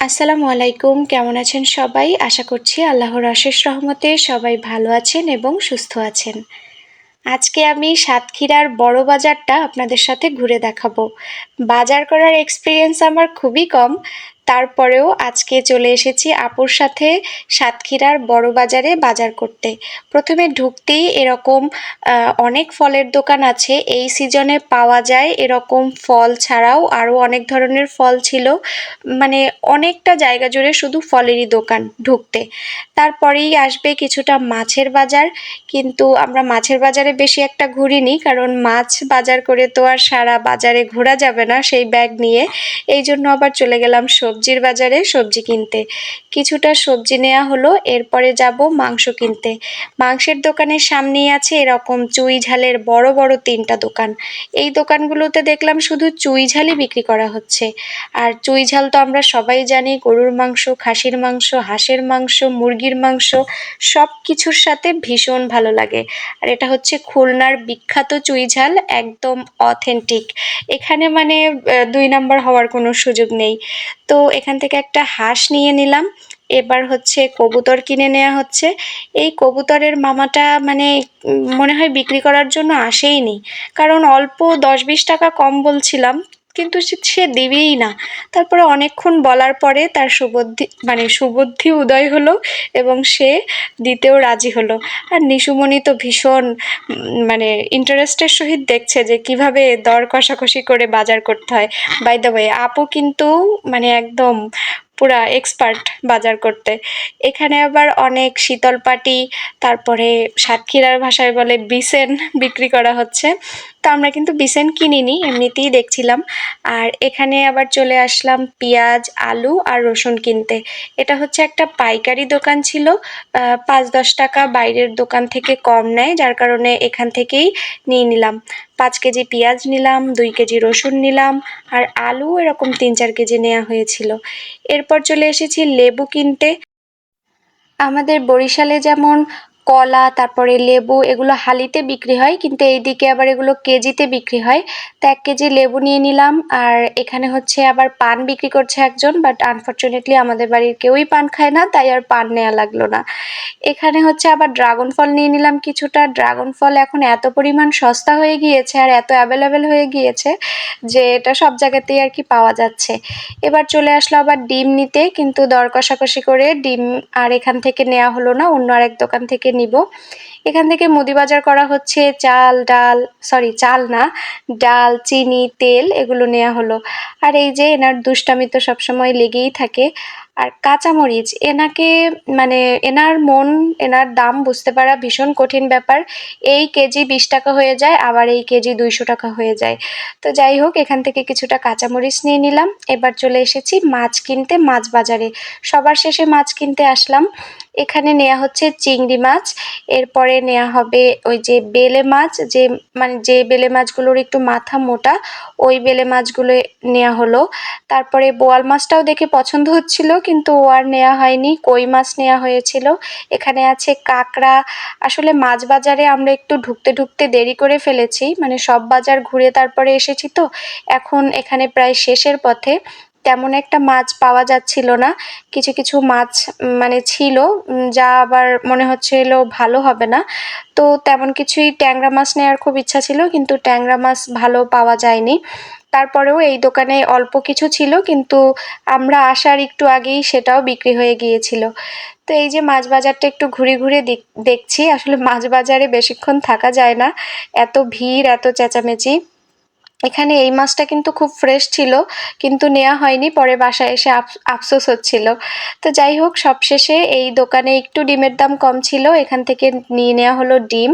আসসালামু আলাইকুম। কেমন আছেন সবাই? আশা করছি আল্লাহর অশেষ রহমতে সবাই ভালো আছেন এবং সুস্থ আছেন। আজকে আমি সাতক্ষীরার বড় বাজারটা আপনাদের সাথে ঘুরে দেখাবো। বাজার করার এক্সপিরিয়েন্স আমার খুবই কম, তারপরেও আজকে চলে এসেছি আপুর সাথে সাতক্ষীরার বড় বাজারে বাজার করতে। প্রথমে ঢুকতেই এরকম অনেক ফলের দোকান আছে। এই সিজনে পাওয়া যায় এরকম ফল ছাড়াও আরও অনেক ধরনের ফল ছিল, মানে অনেকটা জায়গা জুড়ে শুধু ফলেরই দোকান ঢুকতে। তারপরেই আসবে কিছুটা মাছের বাজার, কিন্তু আমরা মাছের বাজারে বেশি একটা ঘুরিনি, কারণ মাছ বাজার করে তো আর সারা বাজারে ঘোরা যাবে না সেই ব্যাগ নিয়ে। এই জন্য আবার চলে গেলাম সবজির বাজারে সবজি কিনতে। কিছুটা সবজি নেওয়া হলো, এরপরে যাব মাংস কিনতে। মাংসের দোকানের সামনেই আছে এরকম চুই ঝালের বড় বড় 3টা দোকান। এই দোকানগুলোতে দেখলাম শুধু চুই ঝালই বিক্রি করা হচ্ছে। আর চুই ঝাল তো আমরা সবাই জানি গরুর মাংস, খাসির মাংস, হাঁসের মাংস, মুরগির মাংস সব কিছুর সাথে ভীষণ ভালো লাগে। আর এটা হচ্ছে খুলনার বিখ্যাত চুই ঝাল, একদম অথেন্টিক। এখানে মানে 2 নাম্বার হওয়ার কোনো সুযোগ নেই। তো এখান থেকে একটা হাঁস নিয়ে নিলাম। এবার হচ্ছে কবুতর কিনে নেওয়া হচ্ছে। এই কবুতরের মামাটা মানে মনে হয় বিক্রি করার জন্য আসেইনি, কারণ অল্প 10-20 টাকা কম বলছিলাম, কিন্তু সে দিবেই না। তারপরে অনেকক্ষণ বলার পরে তার সুবুদ্ধি উদয় হলো এবং সে দিতেও রাজি হলো। আর নিশুমণি তো ভীষণ মানে ইন্টারেস্টের সহিত দেখছে যে কিভাবে দর কষাকষি করে বাজার করতে হয়। বাই দ্য ওয়ে, আপু কিন্তু মানে একদম পুরা এক্সপার্ট বাজার করতে। এখানে আবার অনেক শীতল পাটি, তারপরে সাতক্ষীরার ভাষায় বলে বিসেন বিক্রি করা হচ্ছে। তো আমরা কিন্তু বিসেন কিনিনি, এমনিতেই দেখছিলাম। আর এখানে আবার চলে আসলাম পেঁয়াজ, আলু আর রসুন কিনতে। এটা হচ্ছে একটা পাইকারি দোকান ছিল। 5-10 টাকা বাইরের দোকান থেকে কম নেয়, যার কারণে এখান থেকেই নিয়ে নিলাম। 5 কেজি পেঁয়াজ নিলাম, 2 কেজি রসুন নিলাম, আর আলু এরকম 3-4 কেজি নেওয়া হয়েছিল। এরপর চলে এসেছি লেবু কিনতে। আমাদের বরিশালে যেমন কলা, তারপরে লেবু এগুলো হালিতে বিক্রি হয়, কিন্তু এইদিকে আবার এগুলো কেজিতে বিক্রি হয়। তো 1 কেজি লেবু নিয়ে নিলাম। আর এখানে হচ্ছে আবার পান বিক্রি করছে একজন, বাট আনফর্চুনেটলি আমাদের বাড়ির কেউই পান খায় না, তাই আর পান নেওয়া লাগলো না। এখানে হচ্ছে আবার ড্রাগন ফল নিয়ে নিলাম কিছুটা। ড্রাগন ফল এখন এত পরিমাণ সস্তা হয়ে গিয়েছে আর এত অ্যাভেলেবেল হয়ে গিয়েছে যে এটা সব জায়গাতেই আর কি পাওয়া যাচ্ছে। এবার চলে আসলো আবার ডিম নিতে, কিন্তু দর কষাকষি করে ডিম আর এখান থেকে নেওয়া হলো না, অন্য আরেক দোকান থেকে নিব। এখান থেকে মুদি বাজার করা হচ্ছে চাল না, ডাল, চিনি, তেল এগুলো নেওয়া হলো। আর এই যে এনার দুষ্টামি তো সবসময় লেগেই থাকে। আর কাঁচামরিচ, মানে এনার দাম বুঝতে পারা ভীষণ কঠিন ব্যাপার। এই কেজি 20 টাকা হয়ে যায়, আবার এই কেজি 200 টাকা হয়ে যায়। তো যাই হোক, এখান থেকে কিছুটা কাঁচামরিচ নিয়ে নিলাম। এবার চলে এসেছি মাছ কিনতে, মাছ বাজারে। সবার শেষে মাছ কিনতে আসলাম। এখানে নেওয়া হচ্ছে চিংড়ি মাছ, এরপরে নেওয়া হবে ওই যে বেলে মাছ, যে বেলে মাছগুলোর একটু মাথা মোটা, ওই বেলে মাছগুলো নেওয়া হলো। তারপরে বোয়াল মাছটাও দেখে পছন্দ হচ্ছিল, কিন্তু ও আর নেওয়া হয়নি, কই মাছ নেওয়া হয়েছিল। এখানে আছে কাঁকড়া। আসলে মাছ বাজারে আমরা একটু ঢুকতে ঢুকতে দেরি করে ফেলেছি, মানে সব বাজার ঘুরে তারপরে এসেছি তো। এখন এখানে প্রায় শেষের পথে, তেমন একটা মাছ পাওয়া যাচ্ছিল না। কিছু কিছু মাছ মানে ছিল, যা আবার মনে হচ্ছিল ভালো হবে না। তো তেমন কিছুই, ট্যাংরা মাছ নেওয়ার খুব ইচ্ছা ছিল, কিন্তু ট্যাংরা মাছ ভালো পাওয়া যায়নি। তারপরেও এই দোকানে অল্প কিছু ছিল, কিন্তু আমরা আসার একটু আগেই সেটাও বিক্রি হয়ে গিয়েছিল। তো এই যে মাছ বাজারটা একটু ঘুরে ঘুরে দেখছি। আসলে মাছ বাজারে বেশিক্ষণ থাকা যায় না, এত ভিড়, এত চেঁচামেচি। এখানে এই মাছটা কিন্তু খুব ফ্রেশ ছিল, কিন্তু নেওয়া হয়নি, পরে বাসায় এসে আফসোস হচ্ছিল। তো যাই হোক, সবশেষে এই দোকানে একটু ডিমের দাম কম ছিল, এখান থেকে নিয়ে নেওয়া হলো ডিম।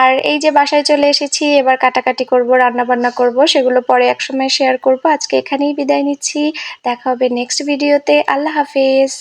আর এই যে বাসায় চলে এসেছি, এবার কাটাকাটি করব, রান্না বান্না করব, সেগুলো পরে একসময় শেয়ার করব। আজকে এখানেই বিদায় নিচ্ছি। দেখা হবে নেক্সট ভিডিওতে। আল্লাহ হাফেজ।